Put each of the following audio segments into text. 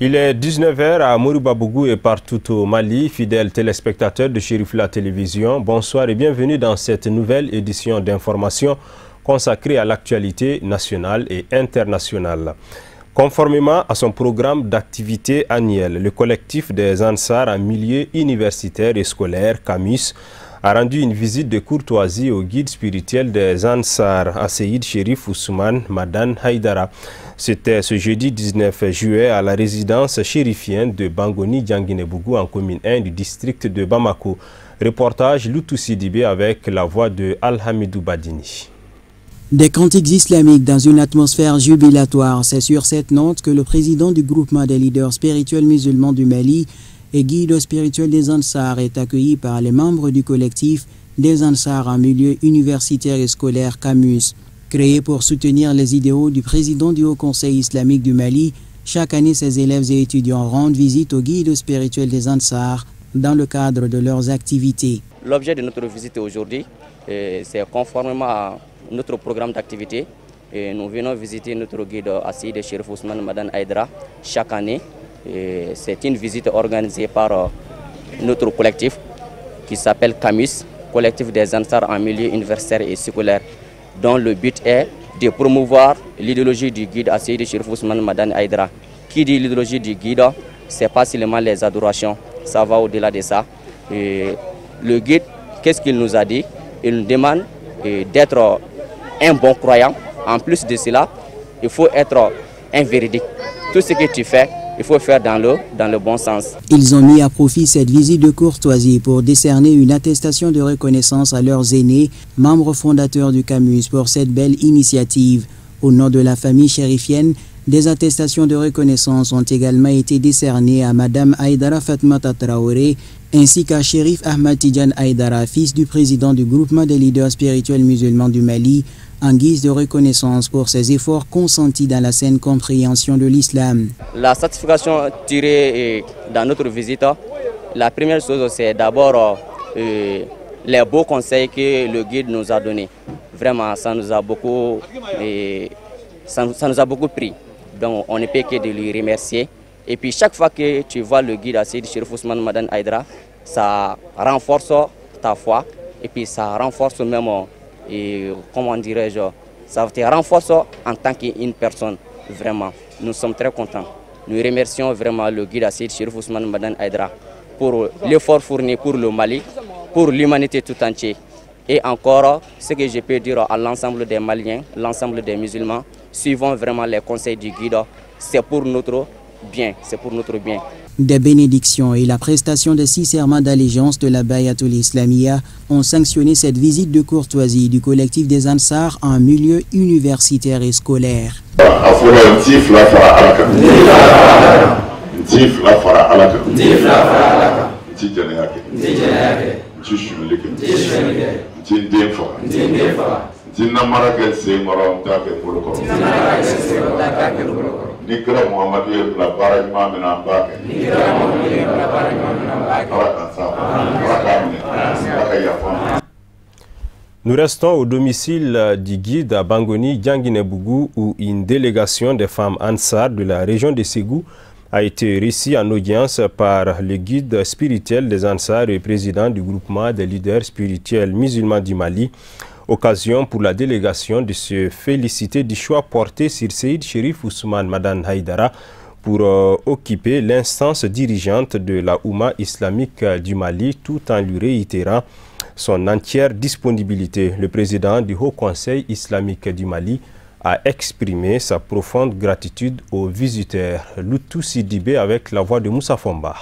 Il est 19 h à Moribabougou et partout au Mali. Fidèles téléspectateurs de Chérif La Télévision, bonsoir et bienvenue dans cette nouvelle édition d'information consacrée à l'actualité nationale et internationale. Conformément à son programme d'activité annuel, le collectif des Ansar en milieu universitaire et scolaire, CAMUS, a rendu une visite de courtoisie au guide spirituel des Ansar, Asseïd Chérif Ousmane Madan Haïdara. C'était ce jeudi 19 juillet à la résidence chérifienne de Bangoni Dianguinebougou en commune 1 du district de Bamako. Reportage Loutou Sidibé avec la voix de Al-Hamidou Badini. Des cantiques islamiques dans une atmosphère jubilatoire, c'est sur cette note que le président du groupement des leaders spirituels musulmans du Mali et guide spirituel des Ansar est accueilli par les membres du collectif des Ansar en milieu universitaire et scolaire CAMUS. Créé pour soutenir les idéaux du président du Haut Conseil islamique du Mali, chaque année ses élèves et étudiants rendent visite au guide spirituel des Ansar dans le cadre de leurs activités. L'objet de notre visite aujourd'hui, c'est conformément à notre programme d'activité. Nous venons visiter notre guide Asseïd Chérif Ousmane Madan Haïdara chaque année. C'est une visite organisée par notre collectif qui s'appelle CAMUS, collectif des Ansar en milieu universitaire et scolaire, dont le but est de promouvoir l'idéologie du guide Asseïd Chérif Ousmane Madan Haïdara. Qui dit l'idéologie du guide, c'est pas seulement les adorations, ça va au-delà de ça. Le guide, qu'est-ce qu'il nous a dit? Il nous demande d'être un bon croyant. En plus de cela, il faut être un véridique. Tout ce que tu fais, il faut faire dans le bon sens. Ils ont mis à profit cette visite de courtoisie pour décerner une attestation de reconnaissance à leurs aînés, membres fondateurs du CAMUS, pour cette belle initiative. Au nom de la famille chérifienne, des attestations de reconnaissance ont également été décernées à Madame Haïdara Fatmata Traoré ainsi qu'à Chérif Ahmad Tidjan Haïdara, fils du président du groupement des leaders spirituels musulmans du Mali, en guise de reconnaissance pour ses efforts consentis dans la saine compréhension de l'islam. La satisfaction tirée dans notre visite, la première chose, c'est d'abord les beaux conseils que le guide nous a donnés. Vraiment, ça nous a beaucoup pris. Donc, on ne peut que de lui remercier. Et puis, chaque fois que tu vois le guide Asseïd Chérif Ousmane Madan Haïdara, ça renforce ta foi et puis ça renforce même, comment dirais-je, ça te renforce en tant qu'une personne. Vraiment, nous sommes très contents. Nous remercions vraiment le guide Asseïd Chérif Ousmane Madan Haïdara pour l'effort fourni pour le Mali, pour l'humanité tout entière. Et encore, ce que je peux dire à l'ensemble des Maliens, l'ensemble des musulmans, suivons vraiment les conseils du guide. C'est pour notre bien, c'est pour notre bien. Des bénédictions et la prestation de 6 serments d'allégeance de la Bayatul Islamia ont sanctionné cette visite de courtoisie du collectif des Ansar en milieu universitaire et scolaire. Nous restons au domicile du guide à Bangoni Dianguinebougou où une délégation des femmes Ansar de la région de Ségou a été reçue en audience par le guide spirituel des Ansar et président du groupement des leaders spirituels musulmans du Mali. Occasion pour la délégation de se féliciter du choix porté sur Asseïd Chérif Ousmane Madan Haïdara pour occuper l'instance dirigeante de la Oumma islamique du Mali tout en lui réitérant son entière disponibilité. Le président du Haut Conseil islamique du Mali a exprimé sa profonde gratitude aux visiteurs. Loutou Sidibé avec la voix de Moussa Fomba.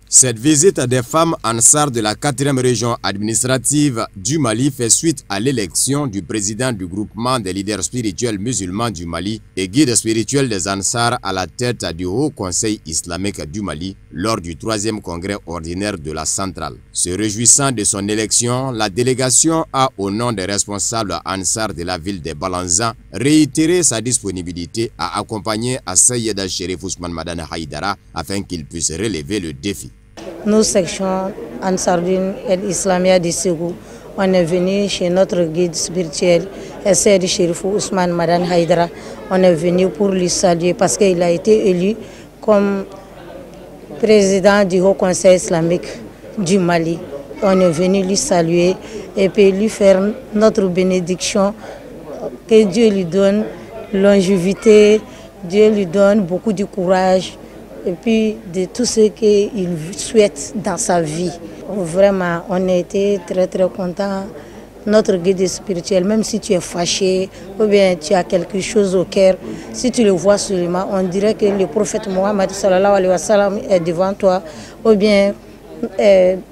Cette visite des femmes Ansar de la 4e région administrative du Mali fait suite à l'élection du président du groupement des leaders spirituels musulmans du Mali et guide spirituel des Ansar à la tête du Haut Conseil islamique du Mali lors du 3e congrès ordinaire de la centrale. Se réjouissant de son élection, la délégation a, au nom des responsables Ansar de la ville de Balanzan, réitéré sa disponibilité à accompagner Asseïd Chérif Ousmane Madan Haïdara afin qu'il puisse relever le défi. Nous, section Ansardine et Islamia de Ségou, on est venu chez notre guide spirituel, Asseïd Chérif Ousmane Madan Haïdara. On est venu pour lui saluer parce qu'il a été élu comme président du Haut Conseil islamique du Mali. On est venu lui saluer et puis lui faire notre bénédiction. Que Dieu lui donne longévité, Dieu lui donne beaucoup de courage et puis de tout ce qu'il souhaite dans sa vie. Vraiment, on a été très très contents. Notre guide spirituel, même si tu es fâché ou bien tu as quelque chose au cœur, si tu le vois seulement, on dirait que le prophète Mohammed sallallahu alayhi wa sallam est devant toi, ou bien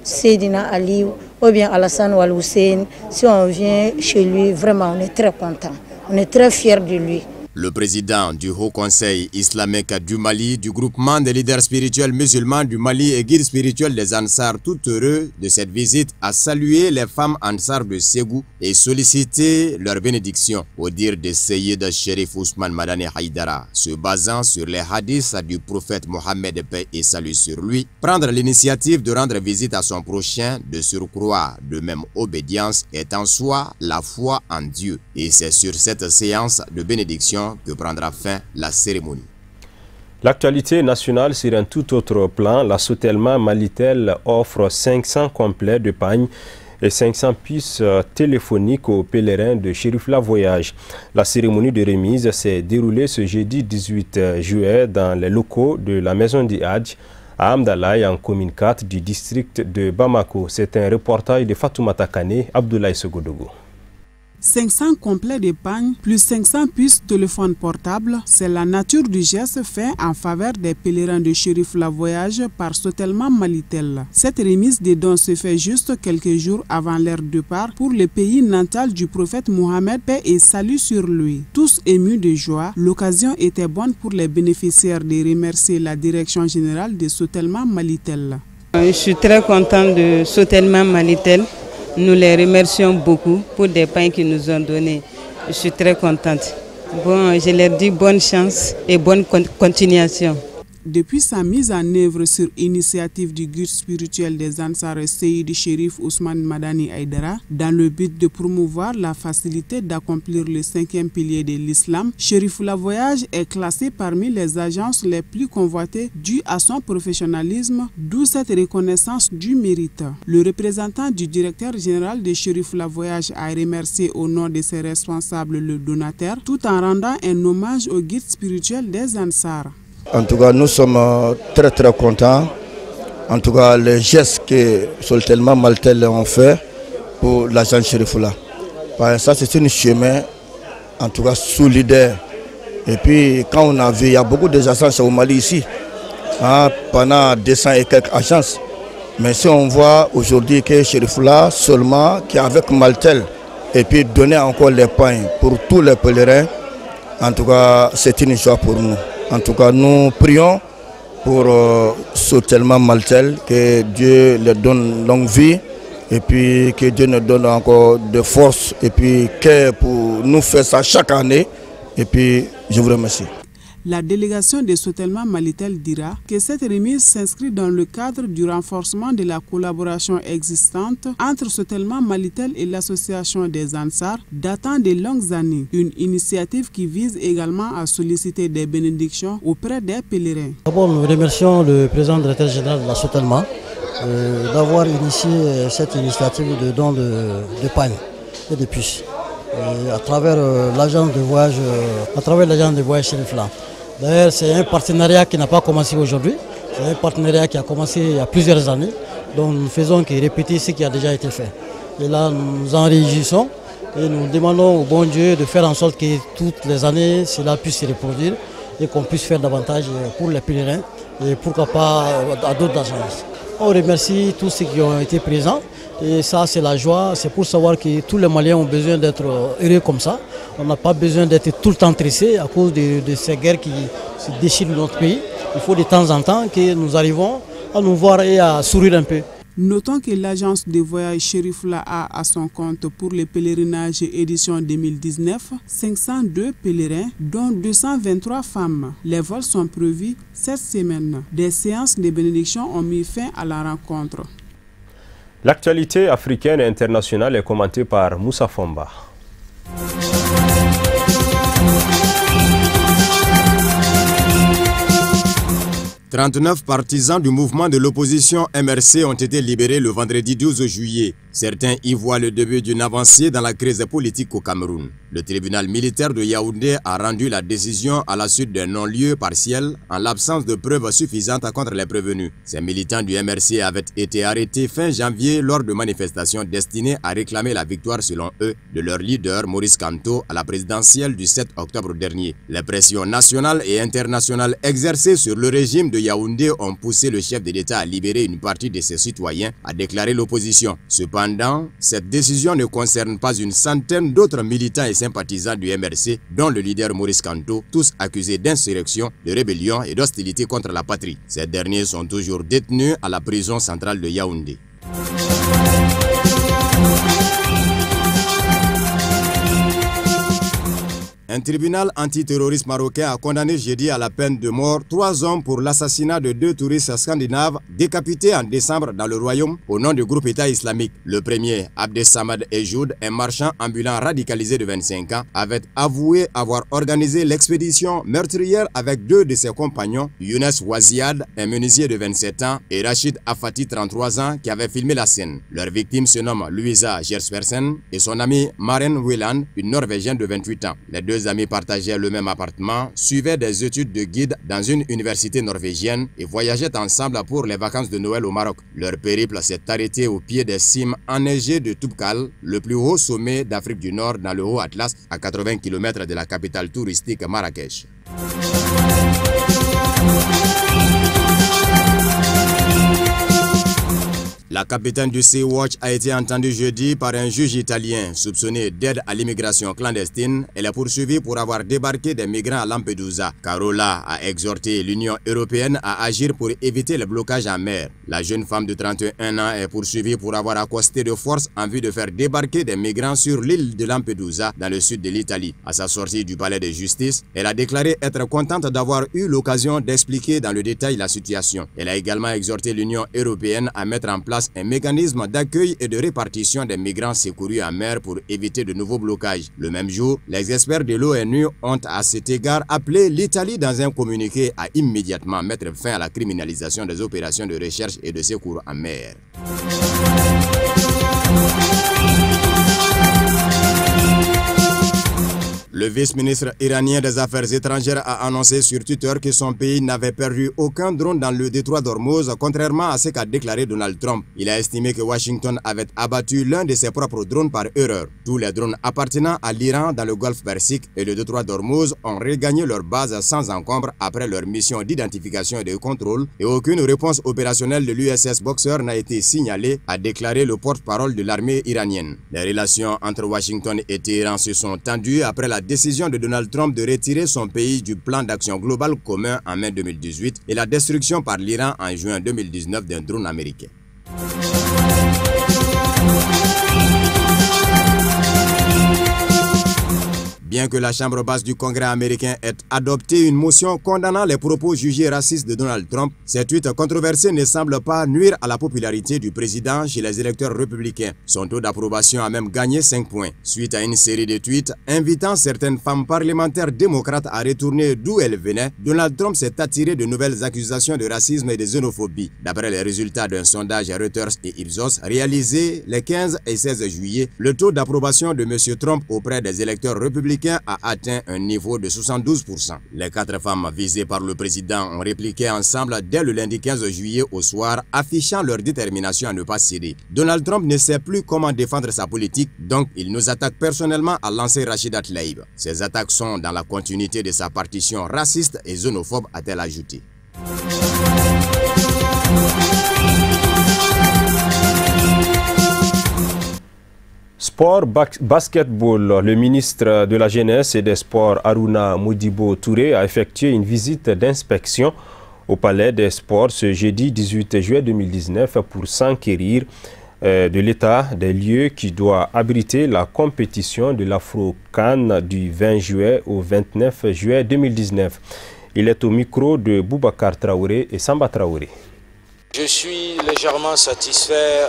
Seydina Ali, ou bien Alassane ou Al-Hussein. Si on vient chez lui, vraiment on est très content, on est très fiers de lui. Le président du Haut Conseil islamique du Mali, du groupement des leaders spirituels musulmans du Mali et guide spirituel des Ansar, tout heureux de cette visite, a salué les femmes Ansar de Ségou et sollicité leur bénédiction au dire de Seyyid Chérif Ousmane Madani Haïdara, se basant sur les hadiths du prophète Mohammed, paix et salut sur lui, prendre l'initiative de rendre visite à son prochain, de surcroît de même obédience, est en soi la foi en Dieu. Et c'est sur cette séance de bénédiction que prendra fin la cérémonie. L'actualité nationale sur un tout autre plan, la Sotelma Malitel offre 500 complets de pagnes et 500 puces téléphoniques aux pèlerins de Chérifla Voyage. La cérémonie de remise s'est déroulée ce jeudi 18 juillet dans les locaux de la maison du Hadj à Amdalaï en commune 4 du district de Bamako. C'est un reportage de Fatoumata Kane, Abdoulaye Sogodogo. 500 complets d'épargne plus 500 puces téléphones portables, c'est la nature du geste fait en faveur des pèlerins de Chérifla Voyage par Sotelma Malitel. Cette remise des dons se fait juste quelques jours avant leur départ pour le pays natal du prophète Mohammed, paix et salut sur lui. Tous émus de joie, l'occasion était bonne pour les bénéficiaires de remercier la direction générale de Sotelma Malitel. Je suis très content de Sotelma Malitel. Nous les remercions beaucoup pour des pains qu'ils nous ont donnés. Je suis très contente. Bon, je leur dis bonne chance et bonne continuation. Depuis sa mise en œuvre sur initiative du guide spirituel des Ansar Seyyid Chérif Ousmane Madani Haïdara, dans le but de promouvoir la facilité d'accomplir le 5e pilier de l'islam, Chérifla Voyage est classé parmi les agences les plus convoitées dû à son professionnalisme, d'où cette reconnaissance du mérite. Le représentant du directeur général de Chérifla Voyage a remercié au nom de ses responsables le donateur, tout en rendant un hommage au guide spirituel des Ansar. En tout cas, nous sommes très contents. En tout cas, les gestes que Sotelma Malitel ont fait pour l'agent Chérifla. Ça, c'est un chemin, en tout cas, solidaire. Et puis, quand on a vu, il y a beaucoup d'agences au Mali ici, pendant 200 et quelques agences. Mais si on voit aujourd'hui que Chérifla seulement, qui est avec Malitel, et puis donner encore les pains pour tous les pèlerins, en tout cas, c'est une joie pour nous. En tout cas, nous prions pour Sotelma Malitel, que Dieu leur donne longue vie et puis que Dieu nous donne encore de force et puis que pour nous faire ça chaque année. Et puis, je vous remercie. La délégation de Sotelma Malitel dira que cette remise s'inscrit dans le cadre du renforcement de la collaboration existante entre Sotelma Malitel et l'association des Ansar datant de longues années. Une initiative qui vise également à solliciter des bénédictions auprès des pèlerins. D'abord, nous remercions le président directeur général de la Sotelma d'avoir initié cette initiative de don de pain et de puces à travers l'agence de voyage Chérifla. D'ailleurs, c'est un partenariat qui n'a pas commencé aujourd'hui, c'est un partenariat qui a commencé il y a plusieurs années, donc nous ne faisons que répéter ce qui a déjà été fait. Et là, nous en réjouissons et nous demandons au bon Dieu de faire en sorte que toutes les années, cela puisse se reproduire et qu'on puisse faire davantage pour les pèlerins et pourquoi pas à d'autres agences. On remercie tous ceux qui ont été présents. Et ça, c'est la joie, c'est pour savoir que tous les Maliens ont besoin d'être heureux comme ça. On n'a pas besoin d'être tout le temps tressés à cause de ces guerres qui se déchirent notre pays. Il faut de temps en temps que nous arrivons à nous voir et à sourire un peu. Notons que l'agence de voyage Chérifla a à son compte pour le pèlerinage édition 2019 502 pèlerins, dont 223 femmes. Les vols sont prévus cette semaine. Des séances de bénédiction ont mis fin à la rencontre. L'actualité africaine et internationale est commentée par Moussa Fomba. 39 partisans du mouvement de l'opposition MRC ont été libérés le vendredi 12 juillet. Certains y voient le début d'une avancée dans la crise politique au Cameroun. Le tribunal militaire de Yaoundé a rendu la décision à la suite d'un non-lieu partiel en l'absence de preuves suffisantes contre les prévenus. Ces militants du MRC avaient été arrêtés fin janvier lors de manifestations destinées à réclamer la victoire, selon eux, de leur leader Maurice Kamto à la présidentielle du 7 octobre dernier. Les pressions nationales et internationales exercées sur le régime de Yaoundé ont poussé le chef de l'État à libérer une partie de ses citoyens, a déclaré l'opposition. Cependant, cette décision ne concerne pas une centaine d'autres militants et sympathisants du MRC, dont le leader Maurice Kamto, tous accusés d'insurrection, de rébellion et d'hostilité contre la patrie. Ces derniers sont toujours détenus à la prison centrale de Yaoundé. Un tribunal antiterroriste marocain a condamné jeudi à la peine de mort 3 hommes pour l'assassinat de 2 touristes scandinaves décapités en décembre dans le royaume au nom du groupe État islamique. Le premier, Abdesamad Ejoud, un marchand ambulant radicalisé de 25 ans, avait avoué avoir organisé l'expédition meurtrière avec 2 de ses compagnons, Younes Waziad, un menuisier de 27 ans, et Rachid Afati, 33 ans, qui avait filmé la scène. Leur victime se nomme Louisa Gerspersen et son ami Maren Wieland, une Norvégienne de 28 ans. Les 2 amis partageaient le même appartement, suivaient des études de guide dans une université norvégienne et voyageaient ensemble pour les vacances de Noël au Maroc. Leur périple s'est arrêté au pied des cimes enneigées de Toubkal, le plus haut sommet d'Afrique du Nord dans le Haut Atlas, à 80 km de la capitale touristique Marrakech. La capitaine du Sea-Watch a été entendue jeudi par un juge italien soupçonné d'aide à l'immigration clandestine. Elle est poursuivie pour avoir débarqué des migrants à Lampedusa. Carola a exhorté l'Union européenne à agir pour éviter le blocage en mer. La jeune femme de 31 ans est poursuivie pour avoir accosté de force en vue de faire débarquer des migrants sur l'île de Lampedusa dans le sud de l'Italie. À sa sortie du palais de justice, elle a déclaré être contente d'avoir eu l'occasion d'expliquer dans le détail la situation. Elle a également exhorté l'Union européenne à mettre en place un mécanisme d'accueil et de répartition des migrants secourus en mer pour éviter de nouveaux blocages. Le même jour, les experts de l'ONU ont à cet égard appelé l'Italie dans un communiqué à immédiatement mettre fin à la criminalisation des opérations de recherche et de secours en mer. Le vice-ministre iranien des Affaires étrangères a annoncé sur Twitter que son pays n'avait perdu aucun drone dans le détroit d'Ormuz, contrairement à ce qu'a déclaré Donald Trump. Il a estimé que Washington avait abattu l'un de ses propres drones par erreur. Tous les drones appartenant à l'Iran dans le golfe Persique et le détroit d'Ormuz ont regagné leur base sans encombre après leur mission d'identification et de contrôle, et aucune réponse opérationnelle de l'USS Boxer n'a été signalée, a déclaré le porte-parole de l'armée iranienne. Les relations entre Washington et Téhéran se sont tendues après la décision de Donald Trump de retirer son pays du plan d'action global commun en mai 2018 et la destruction par l'Iran en juin 2019 d'un drone américain. Bien que la Chambre basse du Congrès américain ait adopté une motion condamnant les propos jugés racistes de Donald Trump, ces tweets controversés ne semblent pas nuire à la popularité du président chez les électeurs républicains. Son taux d'approbation a même gagné 5 points. Suite à une série de tweets invitant certaines femmes parlementaires démocrates à retourner d'où elles venaient, Donald Trump s'est attiré de nouvelles accusations de racisme et de xénophobie. D'après les résultats d'un sondage Reuters et Ipsos réalisé les 15 et 16 juillet, le taux d'approbation de M. Trump auprès des électeurs républicains a atteint un niveau de 72%. Les 4 femmes visées par le président ont répliqué ensemble dès le lundi 15 juillet au soir, affichant leur détermination à ne pas céder. Donald Trump ne sait plus comment défendre sa politique, donc il nous attaque personnellement, à lancer Rachida Tlaib. Ces attaques sont dans la continuité de sa partition raciste et xénophobe, a-t-elle ajouté. Sport basketball, le ministre de la Jeunesse et des Sports Aruna Modibo Touré a effectué une visite d'inspection au Palais des Sports ce jeudi 18 juillet 2019 pour s'enquérir de l'état des lieux qui doit abriter la compétition de l'Afro-CAN du 20 juillet au 29 juillet 2019. Il est au micro de Boubacar Traoré et Samba Traoré. Je suis légèrement satisfait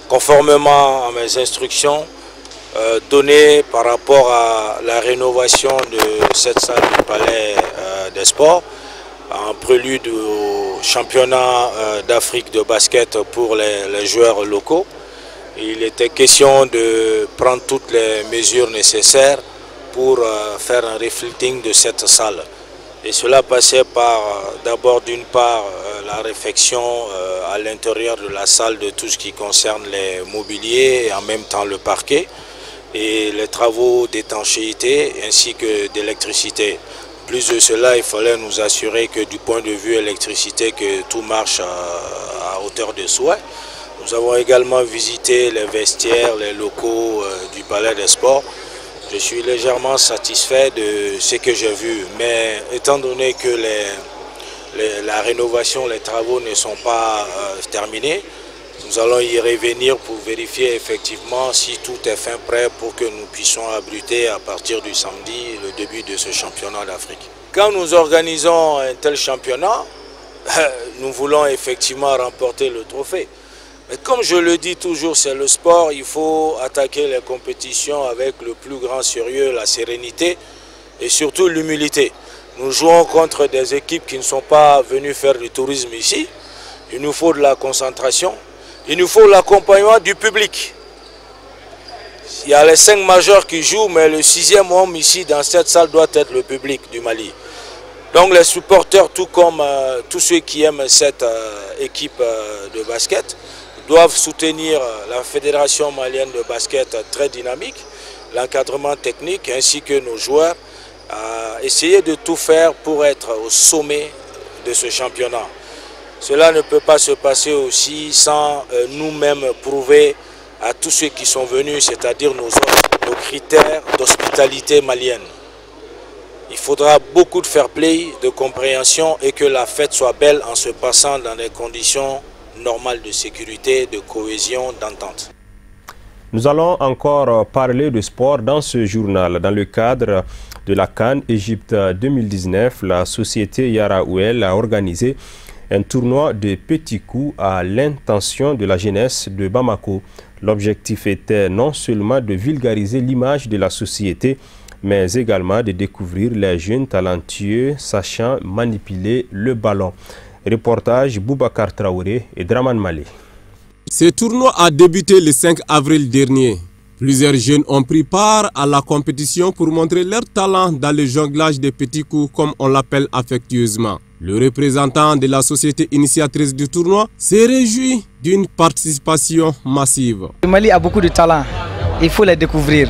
conformément à mes instructions données par rapport à la rénovation de cette salle du Palais des Sports. en prélude au championnat d'Afrique de basket pour les joueurs locaux. Il était question de prendre toutes les mesures nécessaires pour faire un refitting de cette salle. Et cela passait par d'abord d'une part la réfection à l'intérieur de la salle de tout ce qui concerne les mobiliers et en même temps le parquet et les travaux d'étanchéité ainsi que d'électricité. Plus de cela, il fallait nous assurer que du point de vue électricité, que tout marche à hauteur de souhait. Nous avons également visité les vestiaires, les locaux du Palais des Sports. Je suis légèrement satisfait de ce que j'ai vu, mais étant donné que la rénovation, les travaux ne sont pas terminés, nous allons y revenir pour vérifier effectivement si tout est fin prêt pour que nous puissions abriter à partir du samedi le début de ce championnat d'Afrique. Quand nous organisons un tel championnat, nous voulons effectivement remporter le trophée. Mais comme je le dis toujours, c'est le sport, il faut attaquer les compétitions avec le plus grand sérieux, la sérénité et surtout l'humilité. Nous jouons contre des équipes qui ne sont pas venues faire du tourisme ici. Il nous faut de la concentration, il nous faut l'accompagnement du public. Il y a les 5 majeurs qui jouent, mais le 6e homme ici dans cette salle doit être le public du Mali. Donc les supporters, tout comme tous ceux qui aiment cette équipe de basket, doivent soutenir la Fédération malienne de basket très dynamique, l'encadrement technique ainsi que nos joueurs, essayer de tout faire pour être au sommet de ce championnat. Cela ne peut pas se passer aussi sans nous-mêmes prouver à tous ceux qui sont venus, c'est-à-dire nos critères d'hospitalité malienne. Il faudra beaucoup de fair play, de compréhension et que la fête soit belle en se passant dans des conditions normales de sécurité, de cohésion, d'entente. Nous allons encore parler de sport dans ce journal. Dans le cadre de la CAN Égypte 2019, la société Yaraouel a organisé un tournoi de petits coups à l'intention de la jeunesse de Bamako. L'objectif était non seulement de vulgariser l'image de la société, mais également de découvrir les jeunes talentueux sachant manipuler le ballon. Reportage Boubacar Traoré et Draman Malé. Ce tournoi a débuté le 5 avril dernier. Plusieurs jeunes ont pris part à la compétition pour montrer leur talent dans le jonglage des petits coups, comme on l'appelle affectueusement. Le représentant de la société initiatrice du tournoi s'est réjoui d'une participation massive. Le Mali a beaucoup de talent, il faut les découvrir.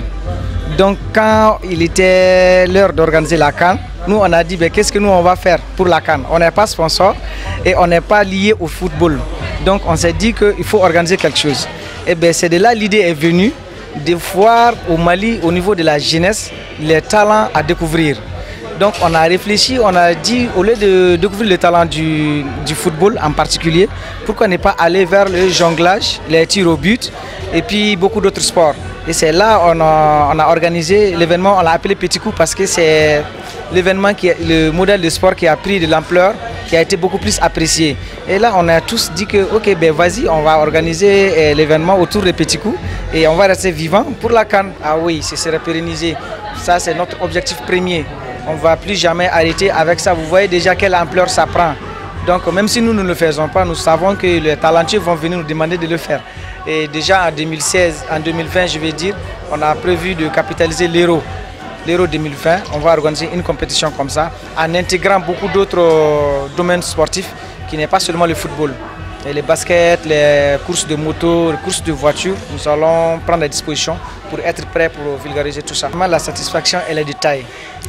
Donc quand il était l'heure d'organiser la CAN, nous on a dit qu'est-ce que nous on va faire pour la CAN. On n'est pas sponsor et on n'est pas lié au football. Donc on s'est dit qu'il faut organiser quelque chose. Et bien c'est de là l'idée est venue de voir au Mali, au niveau de la jeunesse, les talents à découvrir. Donc on a réfléchi, on a dit au lieu de découvrir le talent du football en particulier, pourquoi ne pas aller vers le jonglage, les tirs au but et puis beaucoup d'autres sports. Et c'est là on a organisé l'événement, on l'a appelé Petit Coup parce que c'est l'événement, le modèle de sport qui a pris de l'ampleur, qui a été beaucoup plus apprécié. Et là on a tous dit que ok ben vas-y, on va organiser l'événement autour des Petits Coups et on va rester vivant pour la CAN. Ah oui, ce serait pérennisé. Ça c'est notre objectif premier. On ne va plus jamais arrêter avec ça. Vous voyez déjà quelle ampleur ça prend. Donc même si nous ne le faisons pas, nous savons que les talentueux vont venir nous demander de le faire. Et déjà en 2016, en 2020 je vais dire, on a prévu de capitaliser l'Euro. L'Euro 2020, on va organiser une compétition comme ça, en intégrant beaucoup d'autres domaines sportifs qui n'est pas seulement le football. Et les baskets, les courses de moto, les courses de voitures, nous allons prendre des dispositions pour être prêts pour vulgariser tout ça. La satisfaction, elle est de taille.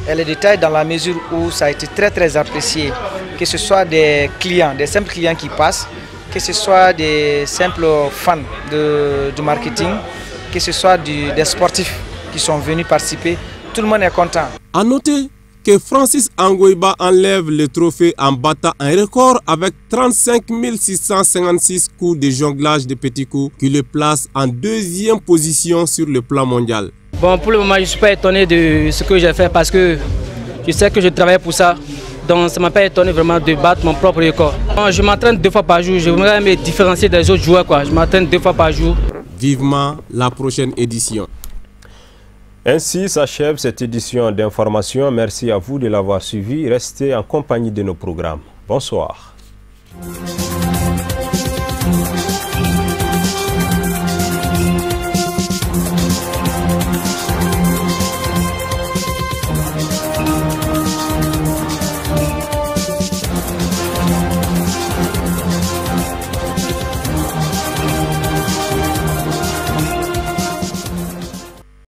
Elle est de taille dans la mesure où ça a été très apprécié. Que ce soit des clients, des simples clients qui passent, que ce soit des simples fans du marketing, que ce soit des sportifs qui sont venus participer, tout le monde est content. À noter que Francis Angoiba enlève le trophée en battant un record avec 35 656 coups de jonglage de petits coups qui le place en 2e position sur le plan mondial. Bon, pour le moment, je ne suis pas étonné de ce que j'ai fait parce que je sais que je travaille pour ça. Donc ça ne m'a pas étonné vraiment de battre mon propre record. Bon, je m'entraîne 2 fois par jour, je voudrais me différencier des autres joueurs. Je m'entraîne 2 fois par jour. Vivement la prochaine édition. Ainsi s'achève cette édition d'information. Merci à vous de l'avoir suivi. Restez en compagnie de nos programmes. Bonsoir.